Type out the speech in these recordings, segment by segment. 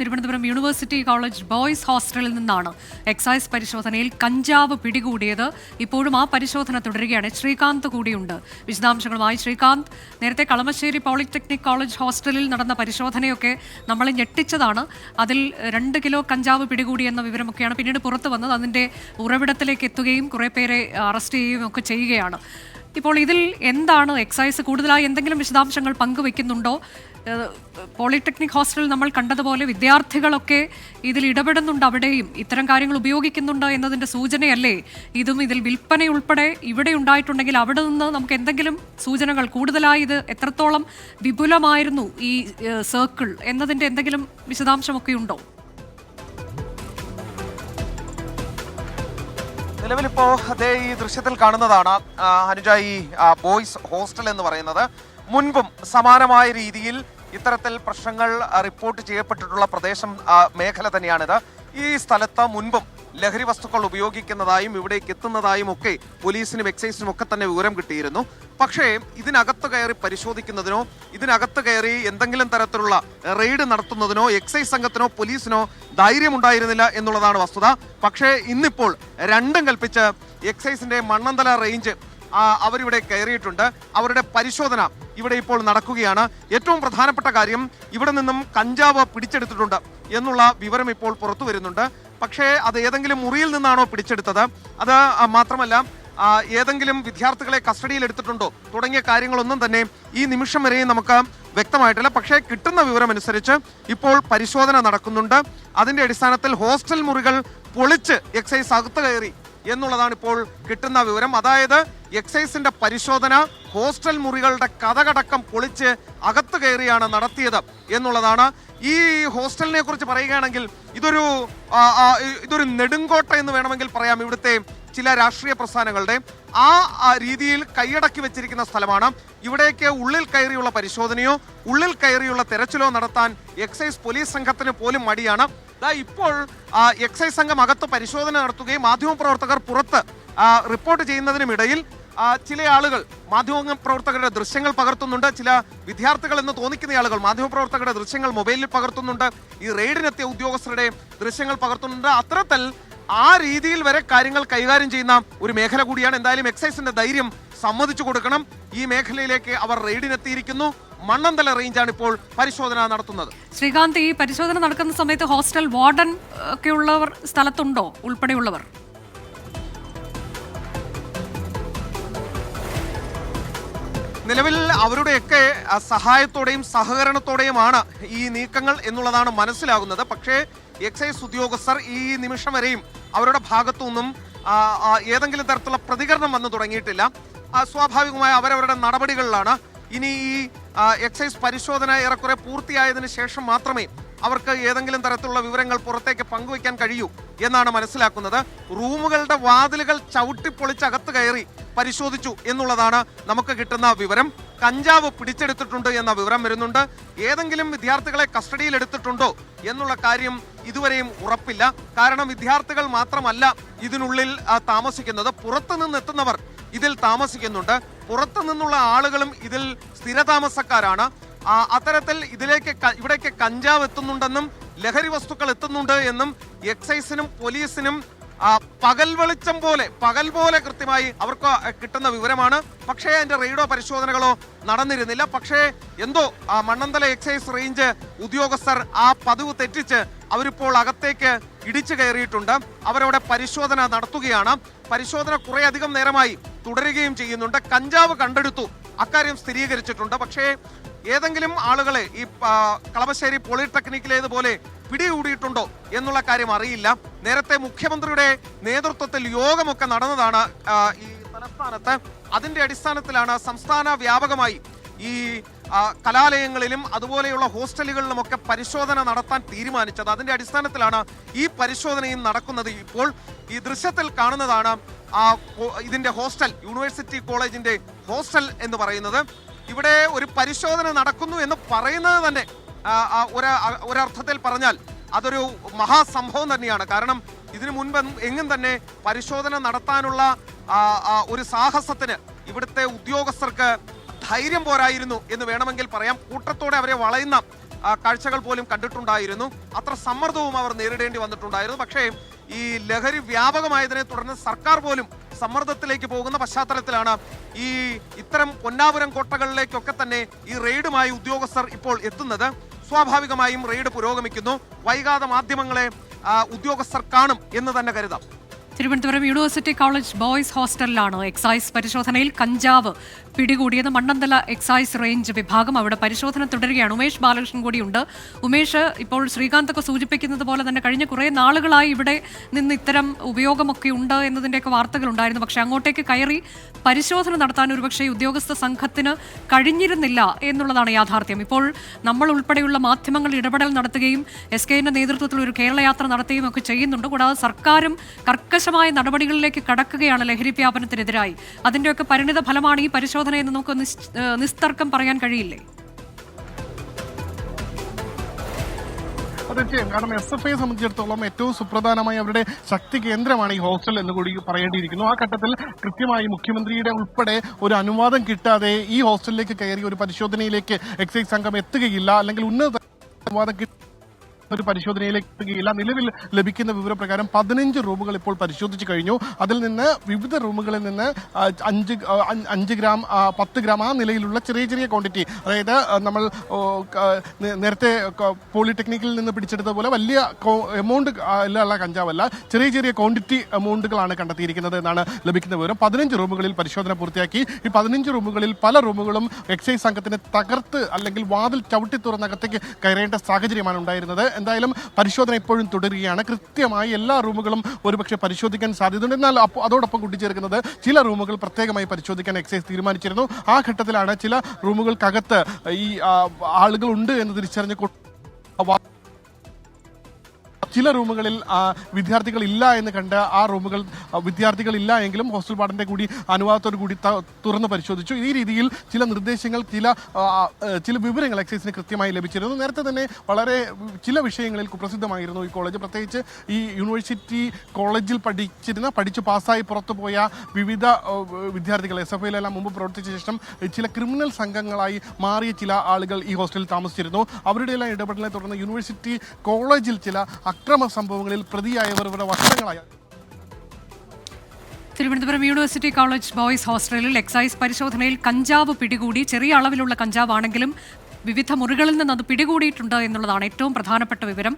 Thiruvananthapuram university college boys ഹോസ്റ്റലിൽ നിന്നാണ് excise പരിശോധനയിൽ കഞ്ചാവ് പിടികൂടിയത്. ഇപ്പോഴും ആ പരിശോധന തുടരുകയാണ്. ശ്രീകാന്ത് കൂടിയുണ്ട് വിശദാംശങ്ങളുമായി. ശ്രീകാന്ത്, നേരത്തെ കളമശ്ശേരി പോളിടെക്നിക് കോളേജ് ഹോസ്റ്റലിൽ നടന്ന പരിശോധനയൊക്കെ നമ്മളെ ഞെട്ടിച്ചതാണ്. അതിൽ 2 കിലോ കഞ്ചാവ് പിടികൂടിയെന്ന വിവരമൊക്കെയാണ് പിന്നീട് പുറത്തു വന്നത്. അതിൻ്റെ ഉറവിടത്തിലേക്ക് എത്തുകയും കുറേ പേരെ അറസ്റ്റ് ചെയ്യുകയും ഒക്കെ ചെയ്യുകയാണ്. ഇപ്പോൾ ഇതിൽ എന്താണ് എക്സൈസ് കൂടുതലായി എന്തെങ്കിലും വിശദാംശങ്ങൾ പങ്കുവെക്കുന്നുണ്ടോ? പോളിടെക്നിക് ഹോസ്റ്റലിൽ നമ്മൾ കണ്ടതുപോലെ വിദ്യാർത്ഥികളൊക്കെ ഇതിൽ ഇടപെടുന്നുണ്ട്, അവിടെയും ഇത്തരം കാര്യങ്ങൾ ഉപയോഗിക്കുന്നുണ്ട് എന്നതിൻ്റെ സൂചനയല്ലേ ഇതും? ഇതിൽ വിൽപ്പന ഉൾപ്പെടെ ഇവിടെ ഉണ്ടായിട്ടുണ്ടെങ്കിൽ അവിടെ നിന്ന് നമുക്ക് എന്തെങ്കിലും സൂചനകൾ കൂടുതലായി ഇത് എത്രത്തോളം വിപുലമായിരുന്നു ഈ സർക്കിൾ എന്നതിൻ്റെ എന്തെങ്കിലും വിശദാംശമൊക്കെ ഉണ്ടോ? നിലവിലിപ്പോ അതേ ഈ ദൃശ്യത്തിൽ കാണുന്നതാണ് അനുജ, ഈ ബോയ്സ് ഹോസ്റ്റൽ എന്ന് പറയുന്നത്. മുൻപും സമാനമായ രീതിയിൽ ഇത്തരത്തിൽ പ്രശ്നങ്ങൾ റിപ്പോർട്ട് ചെയ്യപ്പെട്ടിട്ടുള്ള മേഖല തന്നെയാണിത്. ഈ സ്ഥലത്ത് മുൻപും ലഹരി വസ്തുക്കൾ ഉപയോഗിക്കുന്നതായും ഇവിടേക്ക് എത്തുന്നതായും ഒക്കെ പോലീസിനും എക്സൈസിനും ഒക്കെ തന്നെ വിവരം കിട്ടിയിരുന്നു. പക്ഷേ ഇതിനകത്ത് കയറി പരിശോധിക്കുന്നതിനോ ഇതിനകത്ത് കയറി എന്തെങ്കിലും തരത്തിലുള്ള റെയ്ഡ് നടത്തുന്നതിനോ എക്സൈസ് സംഘത്തിനോ പോലീസിനോ ധൈര്യമുണ്ടായിരുന്നില്ല എന്നുള്ളതാണ് വസ്തുത. പക്ഷേ ഇന്നിപ്പോൾ രണ്ടും കൽപ്പിച്ച് എക്സൈസിന്റെ മണ്ണന്തല റേഞ്ച് അവരിവിടെ കയറിയിട്ടുണ്ട്. അവരുടെ പരിശോധന ഇവിടെ ഇപ്പോൾ നടക്കുകയാണ്. ഏറ്റവും പ്രധാനപ്പെട്ട കാര്യം, ഇവിടെ നിന്നും കഞ്ചാവ് പിടിച്ചെടുത്തിട്ടുണ്ട് എന്നുള്ള വിവരം ഇപ്പോൾ പുറത്തു വരുന്നുണ്ട്. പക്ഷേ അത് ഏതെങ്കിലും മുറിയിൽ നിന്നാണോ പിടിച്ചെടുത്തത്, അത് മാത്രമല്ല ഏതെങ്കിലും വിദ്യാർത്ഥികളെ കസ്റ്റഡിയിൽ എടുത്തിട്ടുണ്ടോ തുടങ്ങിയ കാര്യങ്ങളൊന്നും തന്നെ ഈ നിമിഷം വരെയും നമുക്ക് വ്യക്തമായിട്ടില്ല. പക്ഷേ കിട്ടുന്ന വിവരമനുസരിച്ച് ഇപ്പോൾ പരിശോധന നടക്കുന്നുണ്ട്. അതിന്റെ അടിസ്ഥാനത്തിൽ ഹോസ്റ്റൽ മുറികൾ പൊളിച്ച് എക്സൈസ് അകത്ത് കയറി എന്നുള്ളതാണ് ഇപ്പോൾ കിട്ടുന്ന വിവരം. അതായത് എക്സൈസിന്റെ പരിശോധന ഹോസ്റ്റൽ മുറികളുടെ കതകടക്കം പൊളിച്ച് അകത്ത് കയറിയാണ് നടത്തിയത് എന്നുള്ളതാണ്. ഈ ഹോസ്റ്റലിനെ കുറിച്ച് പറയുകയാണെങ്കിൽ ഇതൊരു നെടുങ്കോട്ട എന്ന് വേണമെങ്കിൽ പറയാം. ഇവിടുത്തെ ചില രാഷ്ട്രീയ പ്രസ്ഥാനങ്ങളുടെ ആ രീതിയിൽ കൈയടക്കി വെച്ചിരിക്കുന്ന സ്ഥലമാണ്. ഇവിടേക്ക് ഉള്ളിൽ കയറിയുള്ള പരിശോധനയോ ഉള്ളിൽ കയറിയുള്ള തെരച്ചിലോ നടത്താൻ എക്സൈസ് പോലീസ് സംഘത്തിന് പോലും മടിയാണ്. ഇപ്പോൾ എക്സൈസ് സംഘം അകത്ത് പരിശോധന നടത്തുകയും മാധ്യമപ്രവർത്തകർ പുറത്ത് റിപ്പോർട്ട് ചെയ്യുന്നതിനുമിടയിൽ ചില ആളുകൾ മാധ്യമപ്രവർത്തകരുടെ ദൃശ്യങ്ങൾ പകർത്തുന്നുണ്ട്. ചില വിദ്യാർത്ഥികൾ എന്ന് തോന്നിക്കുന്ന ആളുകൾ മാധ്യമപ്രവർത്തകരുടെ ദൃശ്യങ്ങൾ മൊബൈലിൽ പകർത്തുന്നുണ്ട്. ഈ റെയ്ഡിനെത്തിയ ഉദ്യോഗസ്ഥരുടെ ദൃശ്യങ്ങൾ പകർത്തുന്നുണ്ട്. അത്തരത്തിൽ ആ രീതിയിൽ വരെ കാര്യങ്ങൾ കൈകാര്യം ചെയ്യുന്ന ഒരു മേഖല കൂടിയാണ്. എന്തായാലും എക്സൈസിന്റെ ധൈര്യം സമ്മതിച്ചു കൊടുക്കണം. ഈ മേഖലയിലേക്ക് അവർ റെയ്ഡിനെത്തിയിരിക്കുന്നു. മണ്ണന്തല റേഞ്ചാണ് ഇപ്പോൾ പരിശോധന നടത്തുന്നത്. ശ്രീകാന്ത്, ഈ പരിശോധന നടക്കുന്ന സമയത്ത് ഹോസ്റ്റൽ വാർഡൻ ഒക്കെ ഉള്ളവർ സ്ഥലത്തുണ്ടോ ഉൾപ്പെടെയുള്ളവർ? നിലവിൽ അവരുടെയൊക്കെ സഹായത്തോടെയും സഹകരണത്തോടെയുമാണ് ഈ നീക്കങ്ങൾ എന്നുള്ളതാണ് മനസ്സിലാകുന്നത്. പക്ഷേ എക്സൈസ് ഉദ്യോഗസ്ഥർ ഈ നിമിഷം വരെയും അവരുടെ ഭാഗത്തു നിന്നും ഏതെങ്കിലും തരത്തിലുള്ള പ്രതികരണം വന്നു തുടങ്ങിയിട്ടില്ല. സ്വാഭാവികമായ അവരവരുടെ നടപടികളിലാണ്. ഇനി ഈ എക്സൈസ് പരിശോധന ഏറെക്കുറെ പൂർത്തിയായതിനു ശേഷം മാത്രമേ അവർക്ക് ഏതെങ്കിലും തരത്തിലുള്ള വിവരങ്ങൾ പുറത്തേക്ക് പങ്കുവയ്ക്കാൻ കഴിയൂ എന്നാണ് മനസ്സിലാക്കുന്നത്. റൂമുകളുടെ വാതിലുകൾ ചവിട്ടിപ്പൊളിച്ച് അകത്ത് കയറി പരിശോധിച്ചു എന്നുള്ളതാണ് നമുക്ക് കിട്ടുന്ന വിവരം. കഞ്ചാവ് പിടിച്ചെടുത്തിട്ടുണ്ട് എന്ന വിവരം വരുന്നുണ്ട്. ഏതെങ്കിലും വിദ്യാർത്ഥികളെ കസ്റ്റഡിയിൽ എടുത്തിട്ടുണ്ടോ എന്നുള്ള കാര്യം ഇതുവരെയും ഉറപ്പില്ല. കാരണം വിദ്യാർത്ഥികൾ മാത്രമല്ല ഇതിനുള്ളിൽ താമസിക്കുന്നത്, പുറത്തു നിന്നെത്തുന്നവർ ഇതിൽ താമസിക്കുന്നുണ്ട്. പുറത്തു നിന്നുള്ള ആളുകളും ഇതിൽ സ്ഥിരതാമസക്കാരാണ്. അത്തരത്തിൽ ഇവിടേക്ക് കഞ്ചാവ് എത്തുന്നുണ്ടെന്നും ലഹരി വസ്തുക്കൾ എത്തുന്നുണ്ട് എന്നും എക്സൈസിനും പോലീസിനും പകൽ പോലെ കൃത്യമായി അവർക്ക് കിട്ടുന്ന വിവരമാണ്. പക്ഷേ അതിന്റെ റെയ്ഡോ പരിശോധനകളോ നടന്നിരുന്നില്ല. പക്ഷേ എന്തോ മണ്ണന്തല എക്സൈസ് റേഞ്ച് ഉദ്യോഗസ്ഥർ ആ പതിവ് തെറ്റിച്ച് അവരിപ്പോൾ അകത്തേക്ക് ഇടിച്ചു കയറിയിട്ടുണ്ട്. അവരവിടെ പരിശോധന നടത്തുകയാണ്. പരിശോധന കുറെ അധികം നേരമായി തുടരുകയും ചെയ്യുന്നുണ്ട്. കഞ്ചാവ് കണ്ടെടുത്തു, അക്കാര്യം സ്ഥിരീകരിച്ചിട്ടുണ്ട്. പക്ഷേ ഏതെങ്കിലും ആളുകളെ ഈ കളമശ്ശേരി പോളിടെക്നിക്കിലേതുപോലെ പിടികൂടിയിട്ടുണ്ടോ എന്നുള്ള കാര്യം അറിയില്ല. നേരത്തെ മുഖ്യമന്ത്രിയുടെ നേതൃത്വത്തിൽ യോഗമൊക്കെ നടന്നതാണ് ഈ തലസ്ഥാനത്ത്. അതിന്റെ അടിസ്ഥാനത്തിലാണ് സംസ്ഥാന വ്യാപകമായി ഈ കലാലയങ്ങളിലും അതുപോലെയുള്ള ഹോസ്റ്റലുകളിലുമൊക്കെ പരിശോധന നടത്താൻ തീരുമാനിച്ചത്. അതിന്റെ അടിസ്ഥാനത്തിലാണ് ഈ പരിശോധനയും നടക്കുന്നത്. ഇപ്പോൾ ഈ ദൃശ്യത്തിൽ കാണുന്നതാണ് ഇതിന്റെ ഹോസ്റ്റൽ, യൂണിവേഴ്സിറ്റി കോളേജിന്റെ ഹോസ്റ്റൽ എന്ന് പറയുന്നത്. ഇവിടെ ഒരു പരിശോധന നടക്കുന്നു എന്ന് പറയുന്നത് തന്നെ ഒരർത്ഥത്തിൽ പറഞ്ഞാൽ അതൊരു മഹാസംഭവം തന്നെയാണ്. കാരണം ഇതിനു മുൻപ് എങ്ങും തന്നെ പരിശോധന നടത്താനുള്ള ഒരു സാഹസത്തിന് ഇവിടുത്തെ ഉദ്യോഗസ്ഥർക്ക് ധൈര്യം പോരായിരുന്നു എന്ന് വേണമെങ്കിൽ പറയാം. കൂട്ടത്തോടെ അവരെ വളയുന്ന കാഴ്ചകൾ പോലും കണ്ടിട്ടുണ്ടായിരുന്നു. അത്ര സമ്മർദ്ദവും അവർ നേരിടേണ്ടി വന്നിട്ടുണ്ടായിരുന്നു. പക്ഷേ ഈ ലഹരി വ്യാപകമായതിനെ തുടർന്ന് സർക്കാർ പോലും സമ്മർദ്ദത്തിലേക്ക് പോകുന്ന പശ്ചാത്തലത്തിലാണ് ഇത്തരം പൊന്നാപുരം കോട്ടകളിലേക്കൊക്കെ തന്നെ ഈ റെയ്ഡുമായി ഉദ്യോഗസ്ഥർ ഇപ്പോൾ എത്തുന്നത്. സ്വാഭാവികമായും റെയ്ഡ് പുരോഗമിക്കുന്നു. വൈകാതെ മാധ്യമങ്ങളെ ഉദ്യോഗസ്ഥർ കാണും എന്ന് തന്നെ കരുതാം. തിരുവനന്തപുരം യൂണിവേഴ്സിറ്റി കോളേജ് ബോയ്സ് ഹോസ്റ്റലിലാണ് എക്സൈസ് പരിശോധനയിൽ കഞ്ചാവ് പിടികൂടിയത്. മണ്ണന്തല എക്സൈസ് റേഞ്ച് വിഭാഗം അവിടെ പരിശോധന തുടരുകയാണ്. ഉമേഷ് ബാലകൃഷ്ണൻ കൂടിയുണ്ട്. ഉമേഷ്, ഇപ്പോൾ ശ്രീകാന്തൊക്കെ സൂചിപ്പിക്കുന്നത് പോലെ തന്നെ കഴിഞ്ഞ കുറേ നാളുകളായി ഇവിടെ നിന്ന് ഇത്തരം ഉപയോഗമൊക്കെ ഉണ്ട് എന്നതിൻ്റെയൊക്കെ വാർത്തകളുണ്ടായിരുന്നു. പക്ഷേ അങ്ങോട്ടേക്ക് കയറി പരിശോധന നടത്താൻ ഒരുപക്ഷെ ഉദ്യോഗസ്ഥ സംഘത്തിന് കഴിഞ്ഞിരുന്നില്ല എന്നുള്ളതാണ് യാഥാർത്ഥ്യം. ഇപ്പോൾ നമ്മൾ ഉൾപ്പെടെയുള്ള മാധ്യമങ്ങൾ ഇടപെടൽ നടത്തുകയും SKന്റെ നേതൃത്വത്തിൽ ഒരു കേരള യാത്ര നടത്തുകയും ഒക്കെ ചെയ്യുന്നുണ്ട്. കൂടാതെ സർക്കാരും കർക്കശമായ നടപടികളിലേക്ക് കടക്കുകയാണ് ലഹരി വ്യാപനത്തിനെതിരായി. അതിൻ്റെയൊക്കെ പരിണിത ഫലമാണ് ഈ പരിശോധന എന്ന് നമുക്ക് നിസ്തർക്കം പറയാൻ കഴിയില്ലേ? തീർച്ചയായും. കാരണം SFIയെ സംബന്ധിച്ചിടത്തോളം ഏറ്റവും സുപ്രധാനമായി അവരുടെ ശക്തി കേന്ദ്രമാണ് ഈ ഹോസ്റ്റൽ എന്ന് കൂടി പറയേണ്ടിയിരിക്കുന്നു. ആ ഘട്ടത്തിൽ കൃത്യമായി മുഖ്യമന്ത്രിയുടെ ഉൾപ്പെടെ ഒരു അനുവാദം കിട്ടാതെ ഈ ഹോസ്റ്റലിലേക്ക് കയറി ഒരു പരിശോധനയിലേക്ക് എക്സൈസ് സംഘം എത്തുകയില്ല, അല്ലെങ്കിൽ ഉന്നത അനുവാദം ഒരു പരിശോധനയിലേക്ക് എത്തുകയില്ല. നിലവിൽ ലഭിക്കുന്ന വിവരപ്രകാരം 15 റൂമുകൾ ഇപ്പോൾ പരിശോധിച്ചു കഴിഞ്ഞു. അതിൽ നിന്ന് വിവിധ റൂമുകളിൽ നിന്ന് 5 ഗ്രാം 10 ഗ്രാം ആ നിലയിലുള്ള ചെറിയ ചെറിയ ക്വാണ്ടിറ്റി, അതായത് നമ്മൾ നേരത്തെ പോളിടെക്നിക്കിൽ നിന്ന് പിടിച്ചെടുത്തതുപോലെ വലിയ എമൗണ്ട് ഉള്ള കഞ്ചാവല്ല, ചെറിയ ചെറിയ ക്വാണ്ടിറ്റി എമൗണ്ടുകളാണ് കണ്ടെത്തിയിരിക്കുന്നത് എന്നാണ് ലഭിക്കുന്ന വിവരം. 15 റൂമുകളിൽ പരിശോധന പൂർത്തിയാക്കി. ഈ 15 റൂമുകളിൽ പല റൂമുകളും എക്സൈസ് സംഘത്തിന് തകർത്ത് അല്ലെങ്കിൽ വാതിൽ ചവിട്ടി തുറന്നകത്തേക്ക് കയറേണ്ട സാഹചര്യമാണ് ഉണ്ടായിരുന്നത്. എന്തായാലും പരിശോധന ഇപ്പോഴും തുടരുകയാണ്. കൃത്യമായി എല്ലാ റൂമുകളും ഒരുപക്ഷെ പരിശോധിക്കാൻ സാധ്യതയുണ്ട്. എന്നാൽ അതോടൊപ്പം കൂട്ടിച്ചേർക്കുന്നത് ചില റൂമുകൾ പ്രത്യേകമായി പരിശോധിക്കാൻ എക്സൈസ് തീരുമാനിച്ചിരുന്നു. ആ ഘട്ടത്തിലാണ് ചില റൂമുകൾക്കകത്ത് ഈ ആളുകളുണ്ട് എന്ന് തിരിച്ചറിഞ്ഞ് ചില റൂമുകളിൽ വിദ്യാർത്ഥികൾ ഇല്ല എന്ന് കണ്ട് ആ റൂമുകൾ വിദ്യാർത്ഥികളില്ല എങ്കിലും ഹോസ്റ്റൽ വാർഡന്റെ കൂടി അനുവാദത്തോടു കൂടി തുറന്ന് പരിശോധിച്ചു. ഈ രീതിയിൽ ചില നിർദ്ദേശങ്ങൾ, ചില വിവരങ്ങൾ എക്സൈസിന് കൃത്യമായി ലഭിച്ചിരുന്നു. നേരത്തെ തന്നെ വളരെ ചില വിഷയങ്ങളിൽ കുപ്രസിദ്ധമായിരുന്നു ഈ കോളേജ്. പ്രത്യേകിച്ച് ഈ യൂണിവേഴ്സിറ്റി കോളേജിൽ പഠിച്ചു പാസ്സായി പുറത്തുപോയ വിവിധ വിദ്യാർത്ഥികൾ, SFIയിലെല്ലാം മുമ്പ് പ്രവർത്തിച്ച ശേഷം ചില ക്രിമിനൽ സംഘങ്ങളായി മാറിയ ചില ആളുകൾ ഈ ഹോസ്റ്റലിൽ താമസിച്ചിരുന്നു. അവരുടെയെല്ലാം ഇടപെടലിനെ തുടർന്ന് യൂണിവേഴ്സിറ്റി കോളേജിൽ ചില അക്രമ സംഭവങ്ങളിൽ പ്രതിയായവർ ഇവിടെ വർഷങ്ങളായി. തിരുവനന്തപുരം യൂണിവേഴ്സിറ്റി കോളേജ് ബോയ്സ് ഹോസ്റ്റലിൽ എക്സൈസ് പരിശോധനയിൽ കഞ്ചാവ് പിടികൂടി. ചെറിയ അളവിലുള്ള കഞ്ചാവാണെങ്കിലും വിവിധ മുറികളിൽ നിന്ന് അത് പിടികൂടിയിട്ടുണ്ട് എന്നുള്ളതാണ് ഏറ്റവും പ്രധാനപ്പെട്ട വിവരം.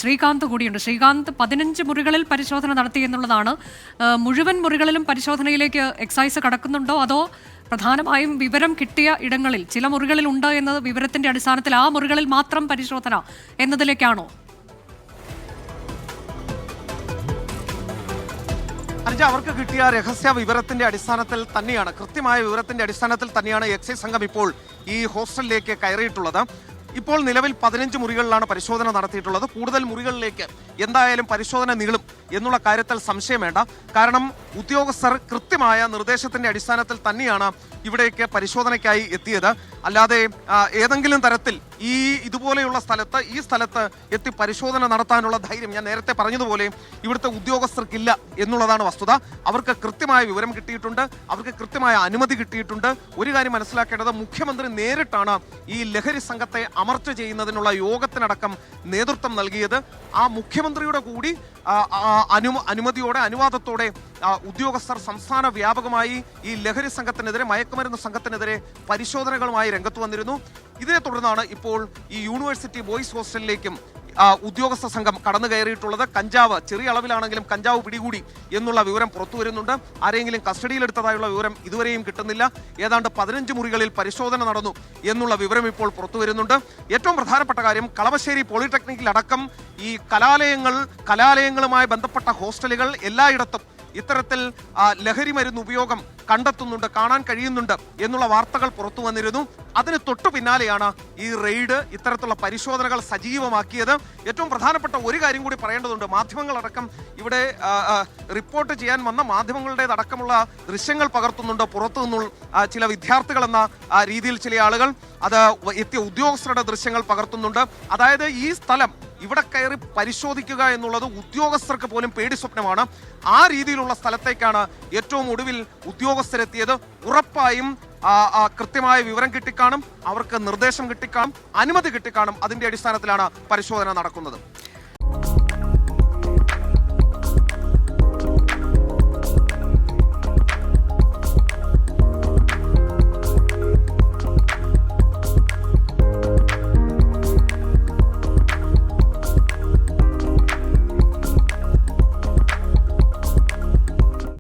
ശ്രീകാന്ത് കൂടിയുണ്ട്. ശ്രീകാന്ത്, 15 മുറികളിൽ പരിശോധന നടത്തി എന്നുള്ളതാണ്. മുഴുവൻ മുറികളിലും പരിശോധനയിലേക്ക് എക്സൈസ് കടക്കുന്നുണ്ടോ, അതോ പ്രധാനമായും വിവരം കിട്ടിയ ഇടങ്ങളിൽ ചില മുറികളിൽ ഉണ്ട് എന്ന വിവരത്തിന്റെ അടിസ്ഥാനത്തിൽ ആ മുറികളിൽ മാത്രം പരിശോധന എന്നതിലേക്കാണോ? അവർക്ക് കിട്ടിയ രഹസ്യ വിവരത്തിന്റെ അടിസ്ഥാനത്തിൽ തന്നെയാണ്, കൃത്യമായ വിവരത്തിന്റെ അടിസ്ഥാനത്തിൽ തന്നെയാണ് എക്സൈസ് സംഘം ഇപ്പോൾ ഈ ഹോസ്റ്റലിലേക്ക് കയറിയിട്ടുള്ളത്. ഇപ്പോൾ നിലവിൽ 15 മുറികളിലാണ് പരിശോധന നടത്തിയിട്ടുള്ളത്. കൂടുതൽ മുറികളിലേക്ക് എന്തായാലും പരിശോധന നീളും എന്നുള്ള കാര്യത്തിൽ സംശയം വേണ്ട. കാരണം ഉദ്യോഗസ്ഥർ കൃത്യമായ നിർദ്ദേശത്തിന്റെ അടിസ്ഥാനത്തിൽ തന്നെയാണ് ഇവിടേക്ക് പരിശോധനയ്ക്കായി എത്തിയത്. അല്ലാതെ ഏതെങ്കിലും തരത്തിൽ ഇതുപോലെയുള്ള ഈ സ്ഥലത്ത് എത്തി പരിശോധന നടത്താനുള്ള ധൈര്യം, ഞാൻ നേരത്തെ പറഞ്ഞതുപോലെ, ഇവിടുത്തെ ഉദ്യോഗസ്ഥർക്കില്ല എന്നുള്ളതാണ് വസ്തുത. അവർക്ക് കൃത്യമായ വിവരം കിട്ടിയിട്ടുണ്ട്, അവർക്ക് കൃത്യമായ അനുമതി കിട്ടിയിട്ടുണ്ട്. ഒരു കാര്യം മനസ്സിലാക്കേണ്ടത്, മുഖ്യമന്ത്രി നേരിട്ടാണ് ഈ ലഹരി സംഘത്തെ അമർച്ച ചെയ്യുന്നതിനുള്ള യോഗത്തിനടക്കം നേതൃത്വം നൽകിയത്. ആ മുഖ്യമന്ത്രിയുടെ കൂടി അനുവാദത്തോടെ ഉദ്യോഗസ്ഥർ സംസ്ഥാന വ്യാപകമായി ഈ ലഹരി സംഘത്തിനെതിരെ, മയക്കുമരുന്ന് സംഘത്തിനെതിരെ പരിശോധനകളുമായി രംഗത്ത് വന്നിരുന്നു. ഇതിനെ തുടർന്നാണ് ഇപ്പോൾ ഈ യൂണിവേഴ്സിറ്റി ബോയ്സ് ഹോസ്റ്റലിലേക്കും ഉദ്യോഗസ്ഥ സംഘം കടന്നു കയറിയിട്ടുള്ളത്. കഞ്ചാവ്, ചെറിയ അളവിലാണെങ്കിലും കഞ്ചാവ് പിടികൂടി എന്നുള്ള വിവരം പുറത്തു വരുന്നുണ്ട്. ആരെങ്കിലും കസ്റ്റഡിയിലെടുത്തതായുള്ള വിവരം ഇതുവരെയും കിട്ടുന്നില്ല. ഏതാണ്ട് 15 മുറികളിൽ പരിശോധന നടന്നു എന്നുള്ള വിവരം ഇപ്പോൾ പുറത്തു വരുന്നുണ്ട്. ഏറ്റവും പ്രധാനപ്പെട്ട കാര്യം, കളമശ്ശേരി പോളിടെക്നിക്കിലടക്കം ഈ കലാലയങ്ങളുമായി ബന്ധപ്പെട്ട ഹോസ്റ്റലുകൾ എല്ലായിടത്തും ഇത്തരത്തിൽ ലഹരി മരുന്ന് ഉപയോഗം കണ്ടെത്തുന്നുണ്ട്, കാണാൻ കഴിയുന്നുണ്ട് എന്നുള്ള വാർത്തകൾ പുറത്തു വന്നിരുന്നു. അതിന് തൊട്ടു പിന്നാലെയാണ് ഈ റെയ്ഡ്, ഇത്തരത്തിലുള്ള പരിശോധനകൾ സജീവമാക്കിയത്. ഏറ്റവും പ്രധാനപ്പെട്ട ഒരു കാര്യം കൂടി പറയേണ്ടതുണ്ട്. മാധ്യമങ്ങളടക്കം ഇവിടെ റിപ്പോർട്ട് ചെയ്യാൻ വന്ന മാധ്യമങ്ങളുടേതടക്കമുള്ള ദൃശ്യങ്ങൾ പകർത്തുന്നുണ്ട്. പുറത്തു നിന്നുള്ള ചില വിദ്യാർത്ഥികൾ എന്ന രീതിയിൽ ചില ആളുകൾ, അത് എത്തിയ ഉദ്യോഗസ്ഥരുടെ ദൃശ്യങ്ങൾ പകർത്തുന്നുണ്ട്. അതായത് ഈ സ്ഥലം, ഇവിടെ കയറി പരിശോധിക്കുക എന്നുള്ളത് ഉദ്യോഗസ്ഥർക്ക് പോലും പേടി സ്വപ്നമാണ്. ആ രീതിയിലുള്ള സ്ഥലത്തേക്കാണ് ഏറ്റവും ഒടുവിൽ ഉദ്യോഗസ്ഥരെത്തിയത്. ഉറപ്പായും കൃത്യമായ വിവരം കിട്ടിക്കാണും, അവർക്ക് നിർദ്ദേശം കിട്ടിക്കാണും, അനുമതി കിട്ടിക്കാണും. അതിന്റെ അടിസ്ഥാനത്തിലാണ് പരിശോധന നടക്കുന്നത്.